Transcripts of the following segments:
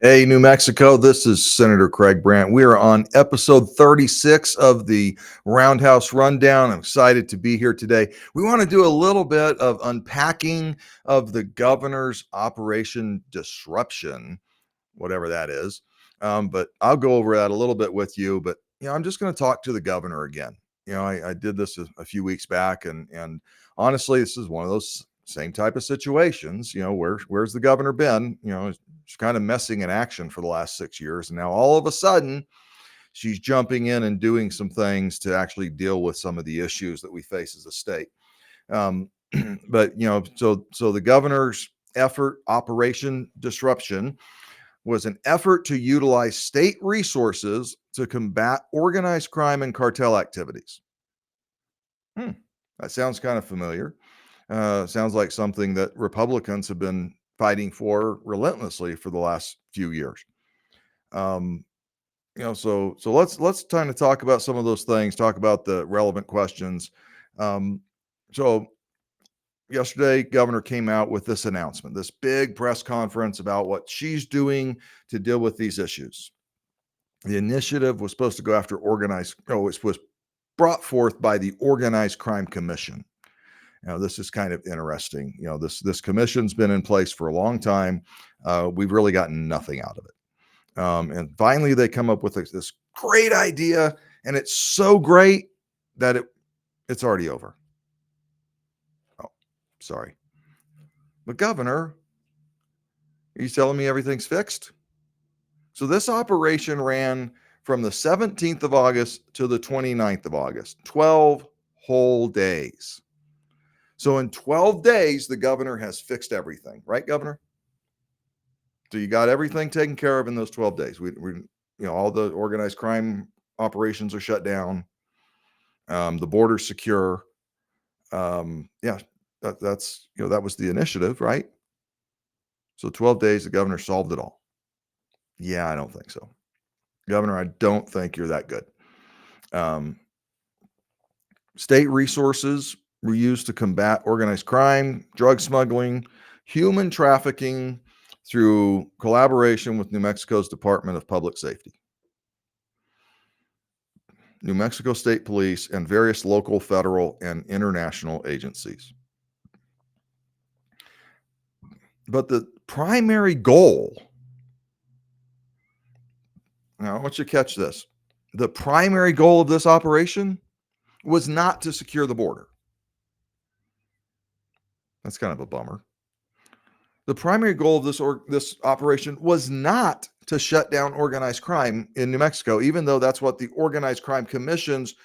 Hey, New Mexico, this is Senator Craig Brandt. We are on episode 36 of the Roundhouse Rundown. I'm excited to be here today. We want to do a little bit of unpacking of the governor's Operation Disruption, whatever that is. But I'll go over that a little bit with you. But, I'm just going to talk to the governor again. I did this a few weeks back, and honestly, this is one of those same type of situations. Where's the governor been? She's kind of messing in action for the last 6 years. And now all of a sudden, she's jumping in and doing some things to actually deal with some of the issues that we face as a state. Um, but so the governor's effort, Operation Disruption, was an effort to utilize state resources to combat organized crime and cartel activities. That sounds kind of familiar. Sounds like something that Republicans have been fighting for relentlessly for the last few years. So let's kind of talk about some of those things, talk about the relevant questions. So yesterday, Governor came out with this announcement, this big press conference about what she's doing to deal with these issues. The initiative was supposed to go after it was brought forth by the Organized Crime Commission. This is kind of interesting. This commission's been in place for a long time. We've really gotten nothing out of it. And finally, they come up with this great idea, and it's so great that it's already over. Oh, sorry. But Governor, are you telling me everything's fixed? So this operation ran from the 17th of August to the 29th of August, 12 whole days. So in 12 days, the governor has fixed everything, right, Governor? So you got everything taken care of in those 12 days. We all the organized crime operations are shut down. The border's secure. That was the initiative, right? So 12 days, the governor solved it all. Yeah, I don't think so. Governor, I don't think you're that good. State resources were used to combat organized crime, drug smuggling, human trafficking through collaboration with New Mexico's Department of Public Safety, New Mexico State Police, and various local, federal, and international agencies. But the primary goal, now I want you to catch this, the primary goal of this operation was not to secure the border. That's kind of a bummer. The primary goal of this operation was not to shut down organized crime in New Mexico, even though that's what the Organized Crime Commission's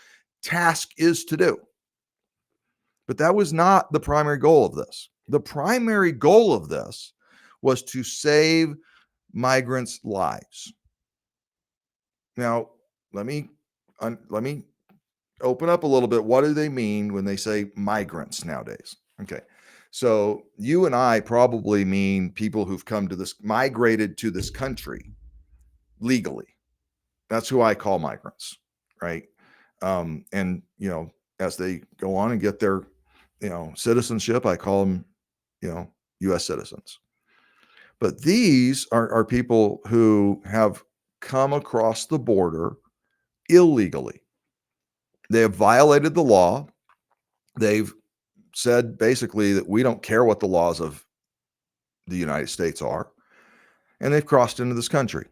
task is to do. But that was not the primary goal of this. The primary goal of this was to save migrants' lives. Now, let me open up a little bit. What do they mean when they say migrants nowadays? Okay. So you and I probably mean people who've migrated to this country legally. That's who I call migrants, right? And as they go on and get their, citizenship, I call them, U.S. citizens. But these are people who have come across the border illegally. They have violated the law. They've said basically that we don't care what the laws of the United States are, and they've crossed into this country.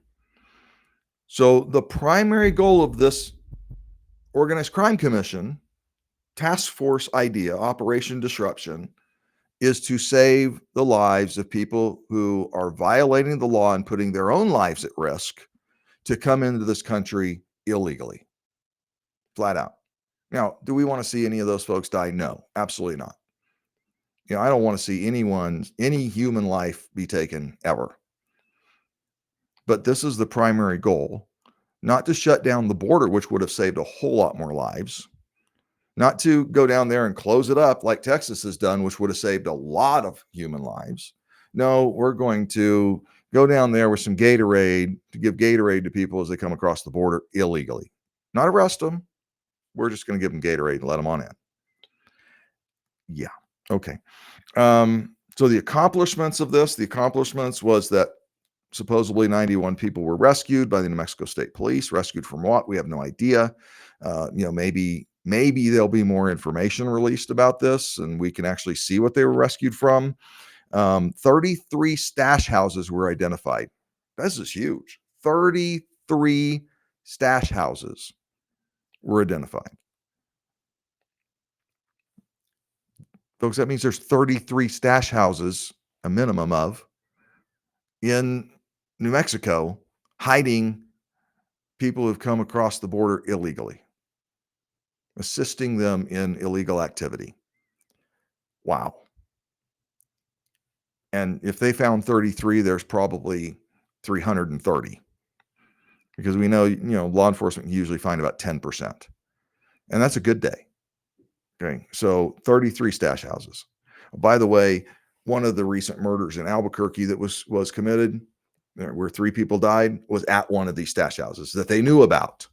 So the primary goal of this Organized Crime Commission task force idea, Operation Disruption, is to save the lives of people who are violating the law and putting their own lives at risk to come into this country illegally. Flat out. Now, do we want to see any of those folks die? No, absolutely not. I don't want to see any human life be taken ever. But this is the primary goal, not to shut down the border, which would have saved a whole lot more lives, not to go down there and close it up like Texas has done, which would have saved a lot of human lives. No, we're going to go down there with some Gatorade to give Gatorade to people as they come across the border illegally. Not arrest them. We're just going to give them Gatorade and let them on in. Yeah. Okay. So the accomplishments was that Supposedly 91 people were rescued by the New Mexico State Police. Rescued from what? We have no idea. Maybe there'll be more information released about this and we can actually see what they were rescued from. 33 stash houses were identified. This is huge. 33 stash houses were identified. Folks, that means there's 33 stash houses, a minimum of, in New Mexico, hiding people who've come across the border illegally, assisting them in illegal activity. Wow. And if they found 33, there's probably 330, because we know, law enforcement can usually find about 10, and that's a good day. Okay, so 33 stash houses. By the way, one of the recent murders in Albuquerque that was committed, where 3 people died, was at one of these stash houses that they knew about,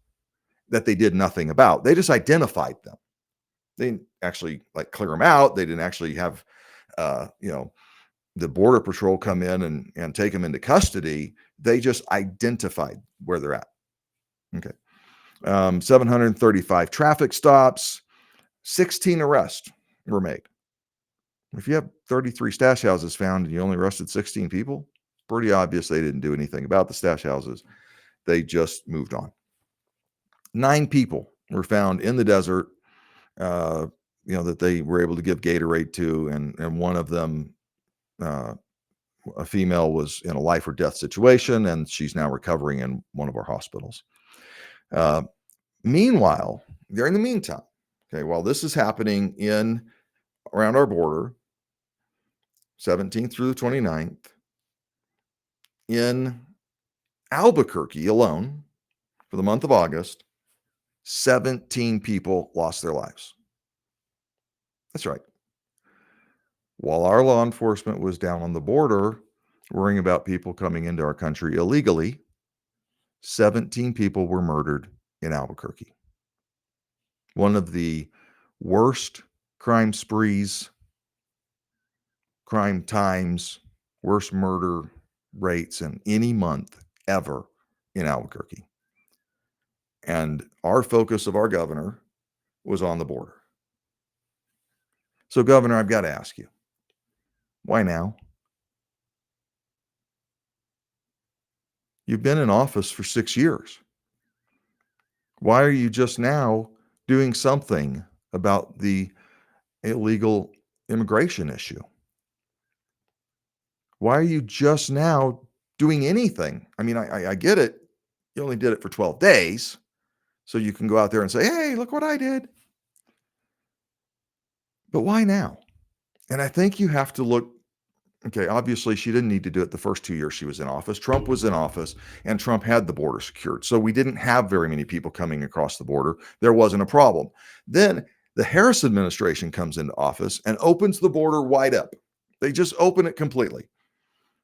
that they did nothing about. They just identified them. They didn't actually clear them out. They didn't actually have, the Border Patrol come in and take them into custody. They just identified where they're at. Okay. 735 traffic stops, 16 arrests were made. If you have 33 stash houses found and you only arrested 16 people, pretty obvious they didn't do anything about the stash houses. They just moved on. 9 people were found in the desert, that they were able to give Gatorade to, and one of them, a female, was in a life or death situation, and she's now recovering in one of our hospitals. Meanwhile, during the meantime, okay, while this is happening around our border, 17th through the 29th, in Albuquerque alone, for the month of August, 17 people lost their lives. That's right. While our law enforcement was down on the border worrying about people coming into our country illegally, 17 people were murdered in Albuquerque. One of the worst crime sprees, crime times, worst murder rates in any month ever in Albuquerque. And our focus of our governor was on the border. So, Governor, I've got to ask you, why now? You've been in office for 6 years. Why are you just now doing something about the illegal immigration issue? Why are you just now doing anything? I mean, I get it. You only did it for 12 days, so you can go out there and say, hey, look what I did. But why now? And I think you have to look. Okay, obviously she didn't need to do it the first 2 years she was in office. Trump was in office and Trump had the border secured. So we didn't have very many people coming across the border. There wasn't a problem. Then the Harris administration comes into office and opens the border wide up. They just open it completely.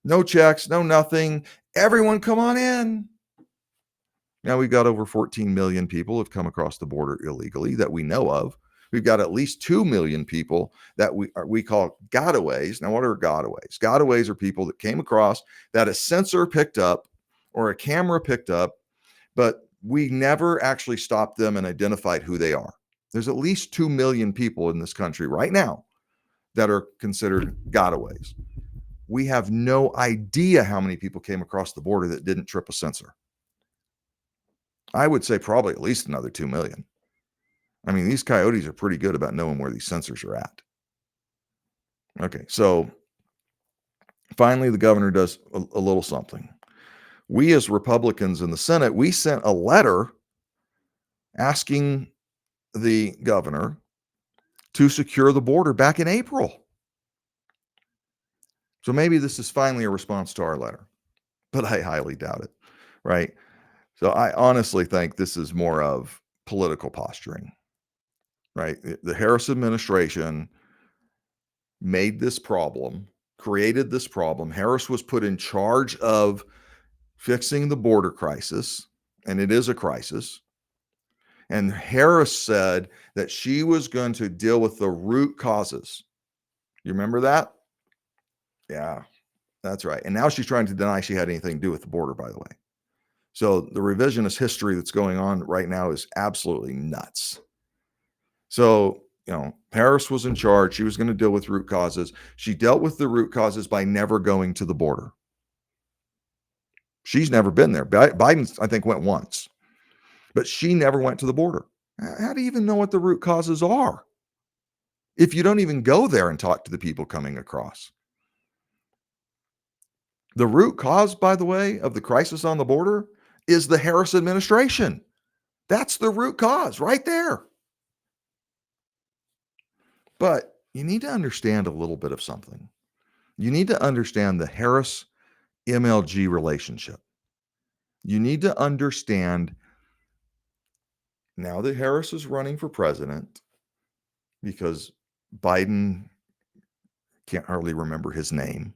No checks, no nothing. Everyone come on in. Now we've got over 14 million people who've come across the border illegally that we know of. We've got at least 2 million people that we call gotaways. Now, what are gotaways? Gotaways are people that came across that a sensor picked up or a camera picked up, but we never actually stopped them and identified who they are. There's at least 2 million people in this country right now that are considered gotaways. We have no idea how many people came across the border that didn't trip a sensor. I would say probably at least another 2 million. I mean, these coyotes are pretty good about knowing where these sensors are at. Okay, so finally, the governor does a little something. We as Republicans in the Senate, we sent a letter asking the governor to secure the border back in April. So maybe this is finally a response to our letter, but I highly doubt it, right? So I honestly think this is more of political posturing. Right? The Harris administration made this problem, created this problem. Harris was put in charge of fixing the border crisis, and it is a crisis. And Harris said that she was going to deal with the root causes. You remember that? Yeah. That's right. And now she's trying to deny she had anything to do with the border, by the way. So the revisionist history that's going on right now is absolutely nuts. So, Harris was in charge. She was going to deal with root causes. She dealt with the root causes by never going to the border. She's never been there. Biden, I think, went once, but she never went to the border. How do you even know what the root causes are if you don't even go there and talk to the people coming across? The root cause, by the way, of the crisis on the border is the Harris administration. That's the root cause right there. But you need to understand a little bit of something. You need to understand the Harris MLG relationship. You need to understand now that Harris is running for president, because Biden can't hardly remember his name.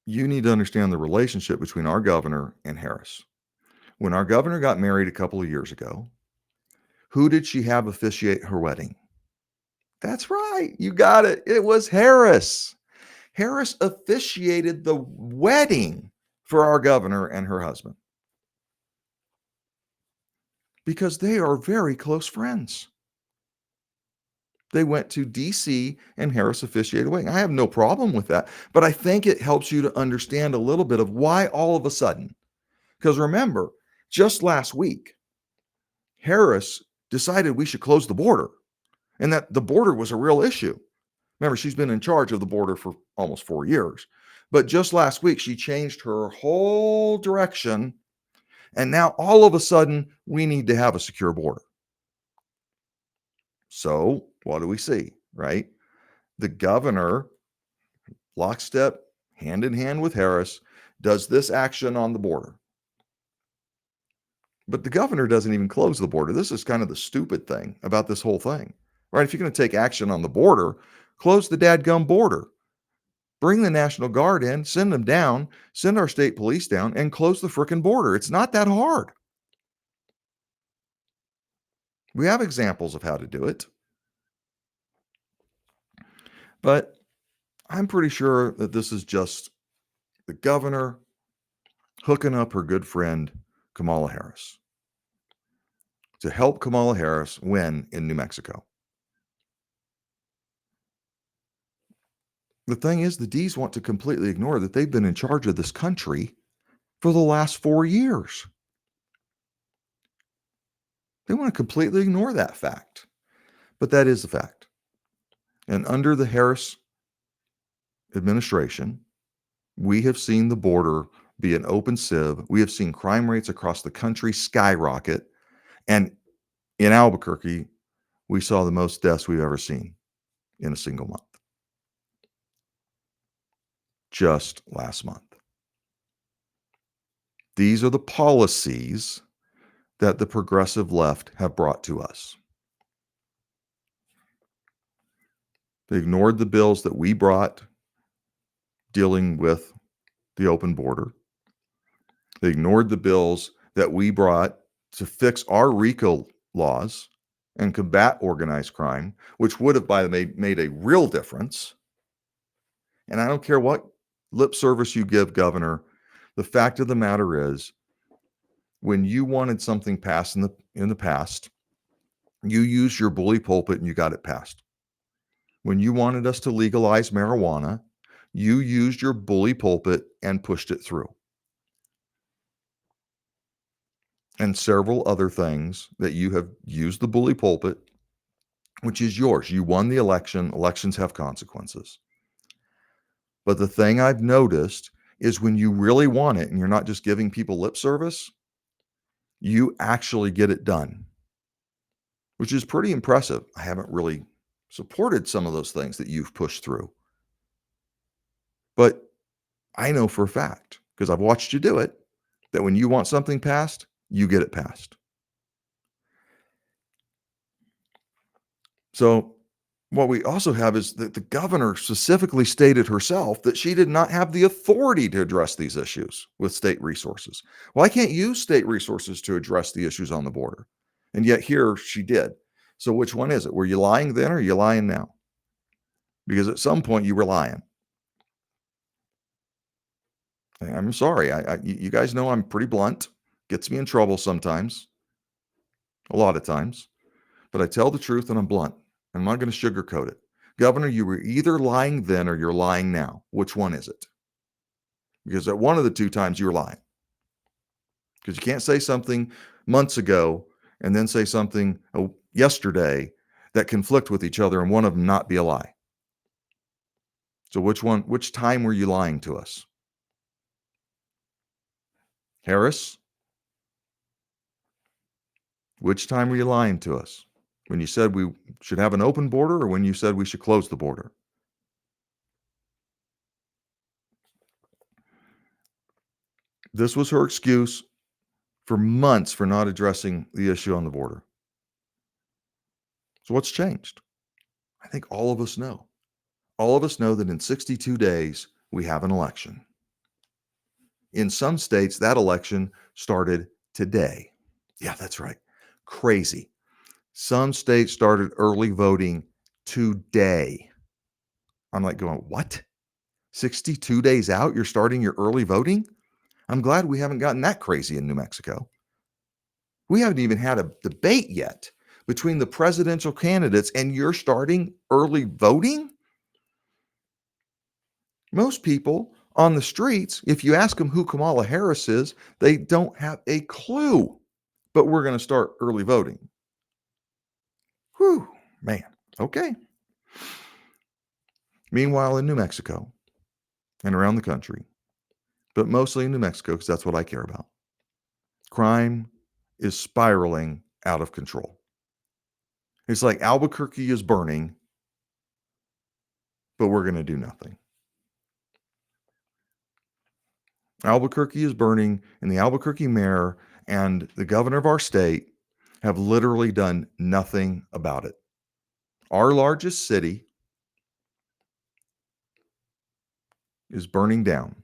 You need to understand the relationship between our governor and Harris. When our governor got married a couple of years ago, who did she have officiate her wedding? That's right. You got it. It was Harris. Harris officiated the wedding for our governor and her husband because they are very close friends. They went to DC and Harris officiated a wedding. I have no problem with that, but I think it helps you to understand a little bit of why all of a sudden. Because remember, just last week, Harris decided we should close the border and that the border was a real issue. Remember, she's been in charge of the border for almost 4 years. But just last week, she changed her whole direction. And now all of a sudden, we need to have a secure border. So what do we see, right? The governor, lockstep, hand in hand with Harris, does this action on the border. But the governor doesn't even close the border. This is kind of the stupid thing about this whole thing, right? If you're going to take action on the border, close the dadgum border. Bring the National Guard in, send them down, send our state police down, and close the frickin' border. It's not that hard. We have examples of how to do it. But I'm pretty sure that this is just the governor hooking up her good friend, Kamala Harris, to help Kamala Harris win in New Mexico. The thing is, the D's want to completely ignore that they've been in charge of this country for the last 4 years. They want to completely ignore that fact. But that is the fact. And under the Harris administration, we have seen the border be an open sieve. We have seen crime rates across the country skyrocket. And in Albuquerque, we saw the most deaths we've ever seen in a single month. Just last month. These are the policies that the progressive left have brought to us. They ignored the bills that we brought dealing with the open border. They ignored the bills that we brought to fix our RICO laws and combat organized crime, which would have, by the way, made a real difference. And I don't care what lip service you give, Governor, the fact of the matter is, when you wanted something passed in the past, you used your bully pulpit and you got it passed. When you wanted us to legalize marijuana, you used your bully pulpit and pushed it through. And several other things that you have used the bully pulpit, which is yours. You won the election. Elections have consequences. But the thing I've noticed is when you really want it and you're not just giving people lip service, you actually get it done, which is pretty impressive. I haven't really supported some of those things that you've pushed through. But I know for a fact, because I've watched you do it, that when you want something passed, you get it passed. So what we also have is that the governor specifically stated herself that she did not have the authority to address these issues with state resources. Well, I can't use state resources to address the issues on the border. And yet here she did. So which one is it? Were you lying then or are you lying now? because at some point you were lying. I'm sorry. You guys know I'm pretty blunt. Gets me in trouble sometimes, a lot of times, but I tell the truth and I'm blunt. I'm not going to sugarcoat it. Governor, you were either lying then or you're lying now. Which one is it? Because at one of the two times you were lying. Because you can't say something months ago and then say something yesterday that conflict with each other and one of them not be a lie. So which time were you lying to us? Harris, which time were you lying to us? When you said we should have an open border or when you said we should close the border? This was her excuse for months for not addressing the issue on the border. So what's changed? I think all of us know. All of us know that in 62 days, we have an election. In some states, that election started today. Yeah, that's right. Crazy. Some states started early voting today. I'm like going, what? 62 days out, you're starting your early voting? I'm glad we haven't gotten that crazy in New Mexico. We haven't even had a debate yet between the presidential candidates, and you're starting early voting? Most people on the streets, if you ask them who Kamala Harris is, they don't have a clue. But we're going to start early voting. Whew, man. Okay. Meanwhile, in New Mexico and around the country, but mostly in New Mexico, because that's what I care about, crime is spiraling out of control. It's like Albuquerque is burning, but we're going to do nothing. Albuquerque is burning, and the Albuquerque mayor and the governor of our state have literally done nothing about it. Our largest city is burning down,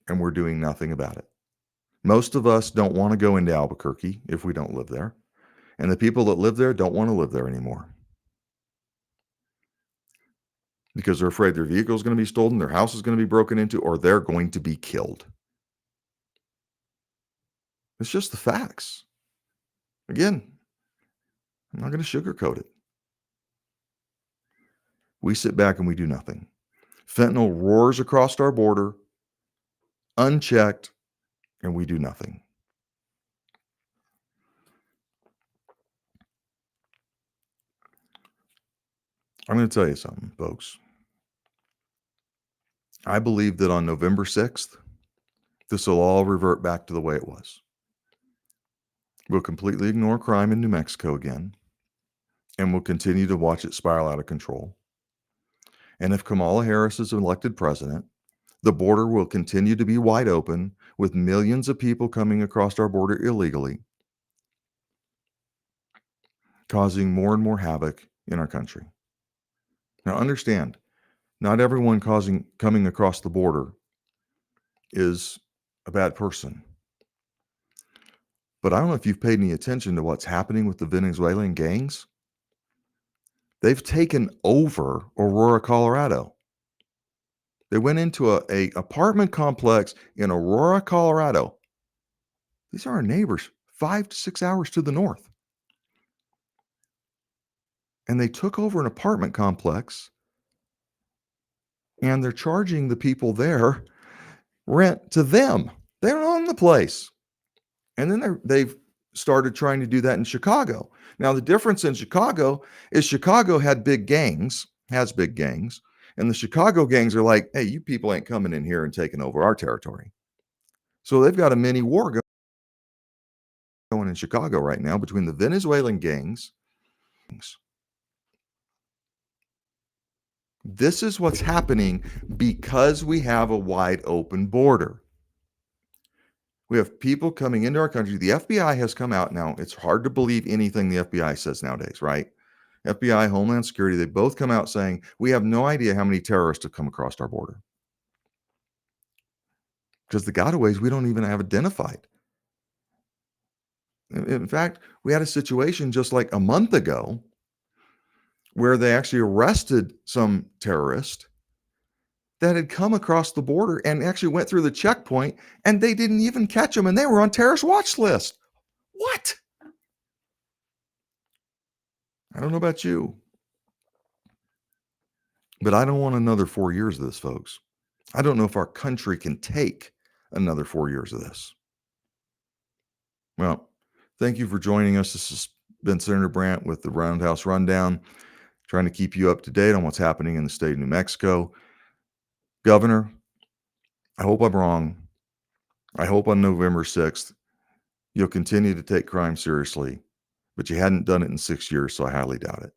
and we're doing nothing about it. Most of us don't want to go into Albuquerque if we don't live there, and the people that live there don't want to live there anymore because they're afraid their vehicle is going to be stolen, their house is going to be broken into, or they're going to be killed. It's just the facts. Again, I'm not going to sugarcoat it. We sit back and we do nothing. Fentanyl roars across our border, unchecked, and we do nothing. I'm going to tell you something, folks. I believe that on November 6th, this will all revert back to the way it was. We'll completely ignore crime in New Mexico again, and we'll continue to watch it spiral out of control. And if Kamala Harris is elected president, the border will continue to be wide open with millions of people coming across our border illegally, causing more and more havoc in our country. Now, understand, not everyone coming across the border is a bad person. But I don't know if you've paid any attention to what's happening with the Venezuelan gangs. They've taken over Aurora, Colorado. They went into a apartment complex in Aurora, Colorado. These are our neighbors, 5 to 6 hours to the north. And they took over an apartment complex, and they're charging the people there rent to them. They don't own the place. And then they've started trying to do that in Chicago. Now, the difference in Chicago is Chicago has big gangs, and the Chicago gangs are like, hey, you people ain't coming in here and taking over our territory. So they've got a mini war going in Chicago right now between the Venezuelan gangs. This is what's happening because we have a wide open border. We have people coming into our country. The FBI has come out now. It's hard to believe anything the FBI says nowadays, right? FBI, Homeland Security, they both come out saying, we have no idea how many terrorists have come across our border. Because the gotaways we don't even have identified. In fact, we had a situation just like a month ago where they actually arrested some terrorist that had come across the border and actually went through the checkpoint, and they didn't even catch them, and they were on terrorist watch list. What? I don't know about you, but I don't want another 4 years of this, folks. I don't know if our country can take another 4 years of this. Well, thank you for joining us. This has been Senator Brandt with the Roundhouse Rundown, trying to keep you up to date on what's happening in the state of New Mexico. Governor, I hope I'm wrong. I hope on November 6th, you'll continue to take crime seriously, but you hadn't done it in 6 years, so I highly doubt it.